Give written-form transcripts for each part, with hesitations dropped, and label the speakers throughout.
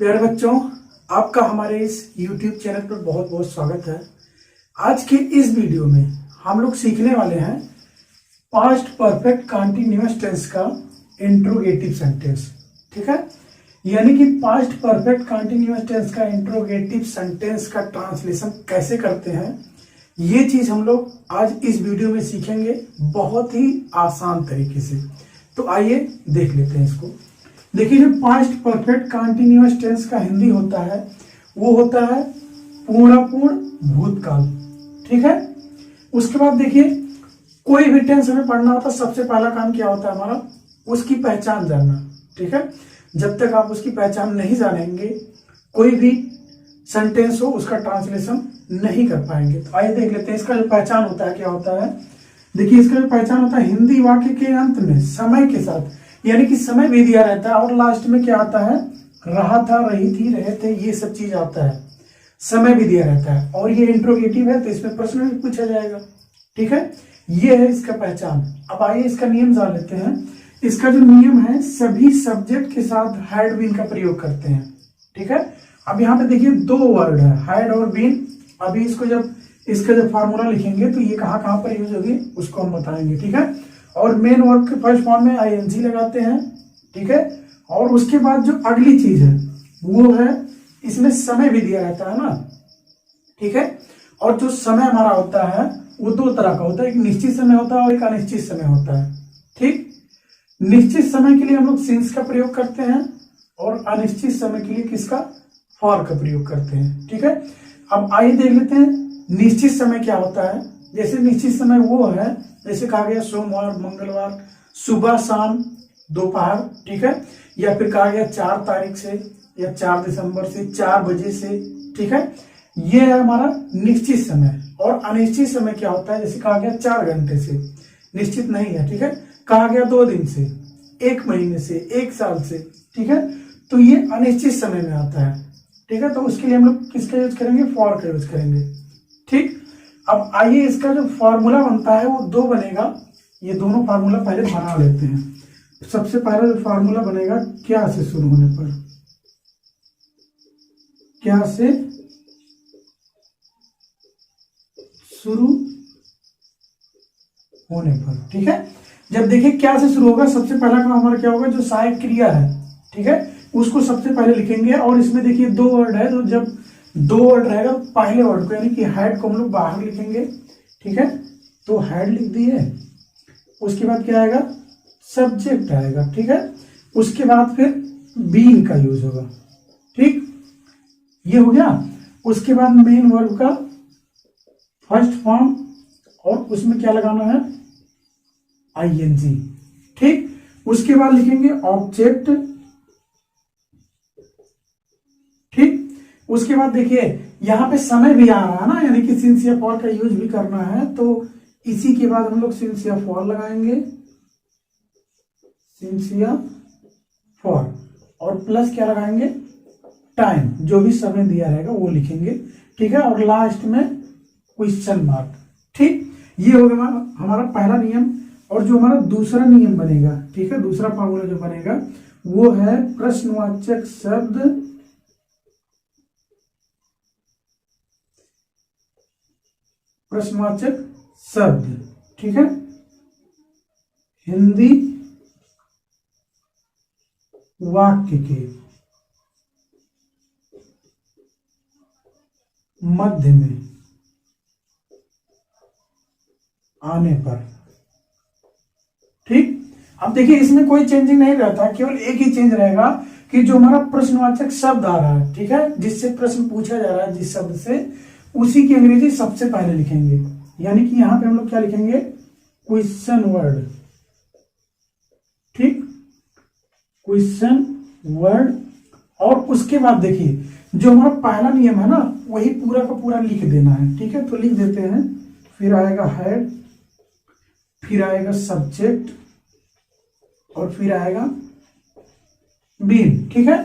Speaker 1: प्यारे बच्चों, आपका हमारे इस YouTube चैनल पर बहुत बहुत स्वागत है। आज के इस वीडियो में हम लोग सीखने वाले हैं पास्ट परफेक्ट कंटीन्यूअस टेंस का इंट्रोगेटिव सेंटेंस। ठीक है, यानी कि पास्ट परफेक्ट कंटीन्यूअस टेंस का इंट्रोगेटिव सेंटेंस का ट्रांसलेशन कैसे करते हैं, ये चीज हम लोग आज इस वीडियो में सीखेंगे बहुत ही आसान तरीके से। तो आइए देख लेते हैं इसको। देखिए, जो पास्ट परफेक्ट कंटीन्यूअस टेंस का हिंदी होता है वो होता है पूर्णापूर्ण भूतकाल। ठीक है, उसके बाद देखिए, कोई भी टेंस हमें पढ़ना होता है, सबसे पहला काम क्या होता है हमारा, उसकी पहचान जानना। ठीक है, जब तक आप उसकी पहचान नहीं जानेंगे कोई भी सेंटेंस हो उसका ट्रांसलेशन नहीं कर पाएंगे। तो आइए देख लेते हैं इसका जो पहचान होता है क्या होता है। देखिए, इसका जो पहचान होता है, हिंदी वाक्य के अंत में समय के साथ, यानी कि समय भी दिया रहता है और लास्ट में क्या आता है, रहा था, रही थी, रहे थे, ये सब चीज आता है, समय भी दिया रहता है। और ये इंट्रोगेटिव है तो इसमें प्रश्न भी पूछा जाएगा। ठीक है, ये है इसका पहचान। अब आइए इसका नियम जान लेते हैं। इसका जो नियम है, सभी सब्जेक्ट के साथ हैड बीन का प्रयोग करते हैं। ठीक है, अब यहाँ पे देखिए दो वर्ड है, हैड और बीन। अभी इसको जब इसका जब फार्मूला लिखेंगे तो ये कहाँ कहाँ पर यूज होगी उसको हम बताएंगे। ठीक है, और मेन वर्ब के फर्स्ट फॉर्म में आईएनजी लगाते हैं। ठीक है, और उसके बाद जो अगली चीज है वो है, इसमें समय भी दिया रहता है ना। ठीक है, और जो समय हमारा होता है वो दो तरह का होता है, एक निश्चित समय होता है और एक अनिश्चित समय होता है। ठीक, निश्चित समय के लिए हम लोग सिंस का प्रयोग करते हैं और अनिश्चित समय के लिए किसका, फॉर का प्रयोग करते हैं। ठीक है, अब आइए देख लेते हैं निश्चित समय क्या होता है। जैसे निश्चित समय वो है, जैसे कहा गया सोमवार, मंगलवार, सुबह, शाम, दोपहर। ठीक है, या फिर कहा गया 4 तारीख से या 4 दिसंबर से 4 बजे से। ठीक है, ये है हमारा निश्चित समय। और अनिश्चित समय क्या होता है, जैसे कहा गया 4 घंटे से, निश्चित नहीं है। ठीक है, कहा गया 2 दिन से, 1 महीने से, 1 साल से। ठीक है, तो ये अनिश्चित समय में आता है। ठीक है, तो उसके लिए हम लोग किसका यूज करेंगे, फॉर का यूज करेंगे। ठीक, अब आइए इसका जो फॉर्मूला बनता है वो 2 बनेगा। ये दोनों फार्मूला पहले बना लेते हैं। सबसे पहला जो फार्मूला बनेगा, क्या से शुरू होने पर, क्या से शुरू होने पर। ठीक है, जब देखिए क्या से शुरू होगा, सबसे पहला काम हमारा क्या होगा, जो सहायक क्रिया है, ठीक है, उसको सबसे पहले लिखेंगे। और इसमें देखिए 2 वर्ड है, तो जब 2 वर्ड रहेगा पहले वर्ड को, यानी कि हैड को हम लोग बाहर लिखेंगे। ठीक है, तो हैड लिख दिए। उसके बाद क्या आएगा, सब्जेक्ट आएगा। ठीक है, उसके बाद फिर बीन का यूज होगा। ठीक, ये हो गया। उसके बाद मेन वर्ब का फर्स्ट फॉर्म, और उसमें क्या लगाना है, आईएनजी। ठीक, उसके बाद लिखेंगे ऑब्जेक्ट। ठीक, उसके बाद देखिए यहां पे समय भी आ रहा है ना, यानी कि सिंस या फॉर का यूज भी करना है, तो इसी के बाद हम लोग सिंस या फॉर लगाएंगे, सिंस या फॉर, और प्लस क्या लगाएंगे, टाइम, जो भी समय दिया रहेगा वो लिखेंगे। ठीक है, और लास्ट में क्वेश्चन मार्क। ठीक, ये हो गया हमारा पहला नियम। और जो हमारा दूसरा नियम बनेगा, ठीक है, दूसरा फॉर्मूला जो बनेगा वो है प्रश्नवाचक शब्द, प्रश्नवाचक शब्द। ठीक है, हिंदी वाक्य के मध्य में आने पर। ठीक, अब देखिए इसमें कोई चेंजिंग नहीं रहता, केवल एक ही चेंज रहेगा कि जो हमारा प्रश्नवाचक शब्द आ रहा है, ठीक है, जिससे प्रश्न पूछा जा रहा है जिस शब्द से, उसी की अंग्रेजी सबसे पहले लिखेंगे। यानी कि यहां पे हम लोग क्या लिखेंगे, क्वेश्चन वर्ड। ठीक, क्वेश्चन वर्ड। और उसके बाद देखिए जो हमारा पहला नियम है ना, वही पूरा का पूरा लिख देना है। ठीक है, तो लिख देते हैं। फिर आएगा हेड, फिर आएगा सब्जेक्ट, और फिर आएगा बीन। ठीक है,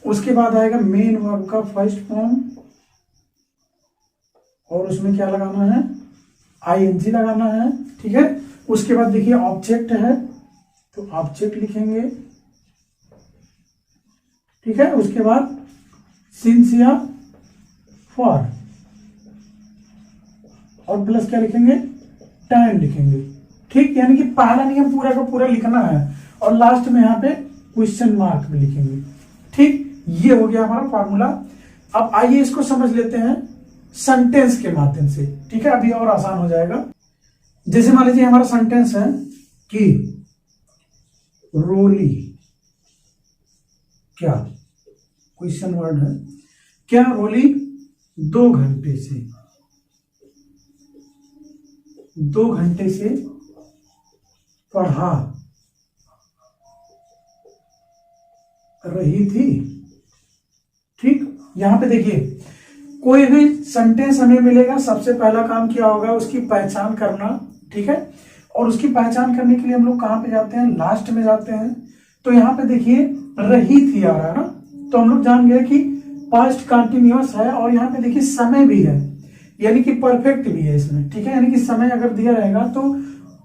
Speaker 1: उसके बाद आएगा मेन वर्ब का फर्स्ट फॉर्म, और उसमें क्या लगाना है, आईएनजी लगाना है। ठीक है, उसके बाद देखिए ऑब्जेक्ट है, तो ऑब्जेक्ट लिखेंगे। ठीक है, उसके बाद सिंस या फॉर, और प्लस क्या लिखेंगे, टाइम लिखेंगे। ठीक, यानी कि पहला नियम पूरा का पूरा लिखना है और लास्ट में यहाँ पे क्वेश्चन मार्क भी लिखेंगे। ठीक, ये हो गया हमारा फॉर्मूला। अब आइए इसको समझ लेते हैं सेंटेंस के माध्यम से। ठीक है, अभी और आसान हो जाएगा। जैसे मान लीजिए हमारा सेंटेंस है कि रोली क्या, क्वेश्चन वर्ड है, क्या रोली 2 घंटे से पढ़ा रही थी। ठीक, यहां पे देखिए कोई भी सेंटेंस हमें मिलेगा, सबसे पहला काम क्या होगा, उसकी पहचान करना। ठीक है, और उसकी पहचान करने के लिए हम लोग कहां पे जाते हैं, लास्ट में जाते हैं। तो यहां पे देखिए रही थी आ रहा है ना, तो हम लोग जान गए कि पास्ट कंटिन्यूअस है और यहाँ पे देखिए समय भी है, यानी कि परफेक्ट भी है इसमें। ठीक है, यानी कि समय अगर दिया रहेगा तो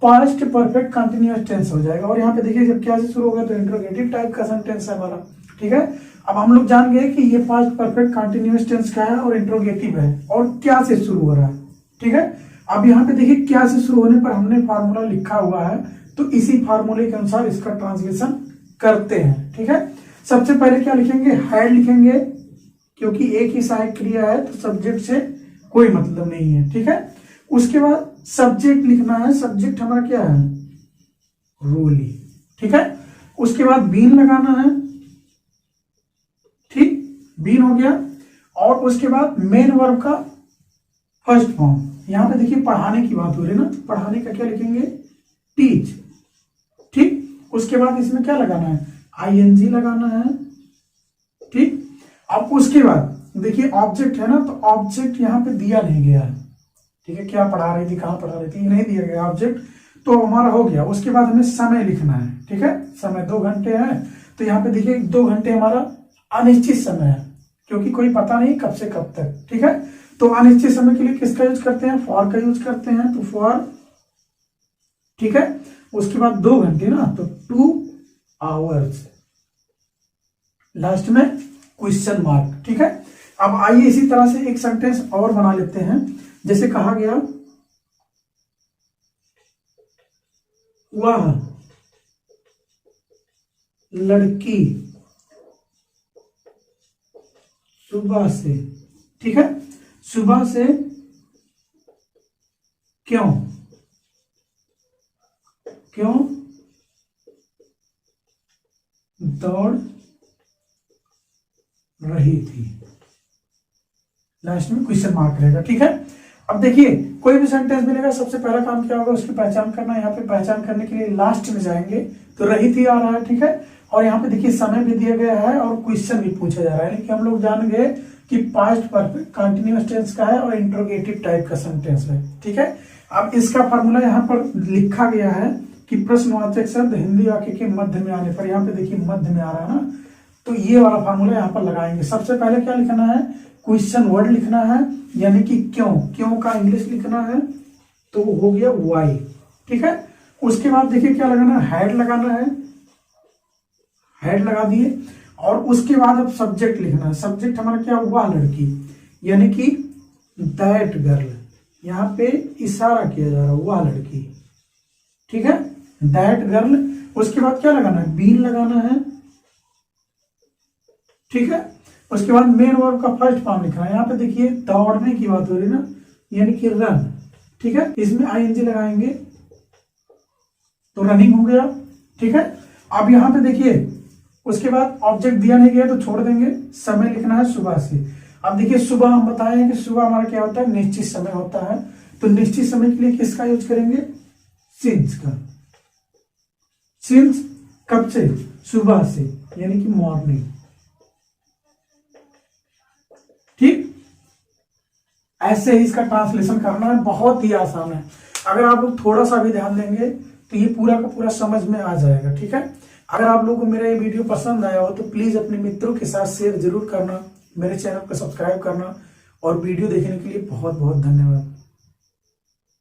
Speaker 1: पास्ट परफेक्ट कंटिन्यूअस टेंस हो जाएगा। और यहाँ पे देखिए जब क्या से शुरू होगा तो इंट्रोगेटिव टाइप का सेंटेंस है हमारा। ठीक है, अब हम लोग जान गए कि ये पास्ट परफेक्ट कंटिन्यूअस टेंस का है और इंट्रोगेटिव है और क्या से शुरू हो रहा है। ठीक है, अब यहाँ पे देखिए क्या से शुरू होने पर हमने फार्मूला लिखा हुआ है, तो इसी फार्मूले के अनुसार इसका ट्रांसलेशन करते हैं। ठीक है, सबसे पहले क्या लिखेंगे, हैड लिखेंगे, क्योंकि एक ही सहायक क्रिया है तो सब्जेक्ट से कोई मतलब नहीं है। ठीक है, उसके बाद सब्जेक्ट लिखना है, सब्जेक्ट हमारा क्या है, रोली। ठीक है, उसके बाद बीन लगाना है। ठीक, बीन हो गया, और उसके बाद मेन वर्ब का फर्स्ट फॉर्म। यहां पे देखिए पढ़ाने की बात हो रही है ना, तो पढ़ाने का क्या लिखेंगे, टीच। ठीक, उसके बाद इसमें क्या लगाना है, आईएनजी लगाना है। ठीक, अब उसके बाद देखिए ऑब्जेक्ट है ना, तो ऑब्जेक्ट यहाँ पे दिया नहीं गया है। ठीक है, क्या पढ़ा रही थी, कहां पढ़ा रही थी, नहीं दिया गया ऑब्जेक्ट, तो हमारा हो गया। उसके बाद हमें समय लिखना है। ठीक है, समय 2 घंटे है, तो यहाँ पे देखिए 2 घंटे हमारा अनिश्चित समय है, क्योंकि कोई पता नहीं कब से कब तक। ठीक है, तो अनिश्चित समय के लिए किसका यूज करते हैं, फॉर का यूज करते हैं, तो फॉर। ठीक है, उसके बाद 2 घंटे ना, तो 2 आवर्स, लास्ट में क्वेश्चन मार्क। ठीक है, अब आइए इसी तरह से एक सेंटेंस और बना लेते हैं। जैसे कहा गया, वह लड़की सुबह से, ठीक है, सुबह से क्यों दौड़ रही थी, लास्ट में क्वेश्चन मार्क रहेगा। ठीक है, अब देखिए कोई भी सेंटेंस मिलेगा, सबसे पहला काम क्या होगा, उसकी पहचान करना। यहाँ पे पहचान करने के लिए लास्ट में जाएंगे, तो रही थी आ रहा है। ठीक है, और यहाँ पे देखिए समय भी दिया गया है और क्वेश्चन भी पूछा जा रहा है, लेकिन हम लोग जान गए कि पास्ट परफेक्ट कंटिन्यूअस टेंस का है और इंट्रोगेटिव टाइप का सेंटेंस है। ठीक है, अब इसका फॉर्मूला यहाँ पर लिखा गया है कि प्रश्नवाचक शब्द हिंदी वाक्य के मध्य में आने पर, यहाँ पे देखिए मध्य में आ रहा है ना, तो ये वाला फॉर्मूला यहाँ पर लगाएंगे। सबसे पहले क्या लिखना है, क्वेश्चन वर्ड लिखना है, यानी कि क्यों का इंग्लिश लिखना है, तो हो गया वाई। ठीक है, उसके बाद देखिए क्या लगाना है, हैड लगाना है, हैड लगा दिए, और उसके बाद अब सब्जेक्ट लिखना है। सब्जेक्ट हमारा क्या हुआ, लड़की, यानी कि दैट गर्ल, यहाँ पे इशारा किया जा रहा हुआ लड़की। ठीक है, दैट गर्ल। उसके बाद क्या लगाना है, बीन लगाना है। ठीक है, उसके बाद मेन वर्ब का फर्स्ट फॉर्म लिखना है। यहाँ पे देखिए दौड़ने की बात हो रही है ना, यानी कि रन। ठीक है, इसमें आईएनजी लगाएंगे तो रनिंग हो गया। ठीक है, अब यहाँ पे देखिए उसके बाद ऑब्जेक्ट दिया नहीं गया तो छोड़ देंगे, समय लिखना है सुबह से। अब देखिए सुबह हम बताए हैं कि सुबह हमारा क्या होता है, निश्चित समय होता है, तो निश्चित समय के लिए किसका यूज करेंगे, सिंस का। सिंस कब से, सुबह से, यानी कि मॉर्निंग। ठीक, ऐसे ही इसका ट्रांसलेशन करना है, बहुत ही आसान है। अगर आप लोग थोड़ा सा भी ध्यान देंगे तो ये पूरा का पूरा समझ में आ जाएगा। ठीक है, अगर आप लोगों को मेरा ये वीडियो पसंद आया हो तो प्लीज अपने मित्रों के साथ शेयर जरूर करना, मेरे चैनल को सब्सक्राइब करना, और वीडियो देखने के लिए बहुत बहुत धन्यवाद।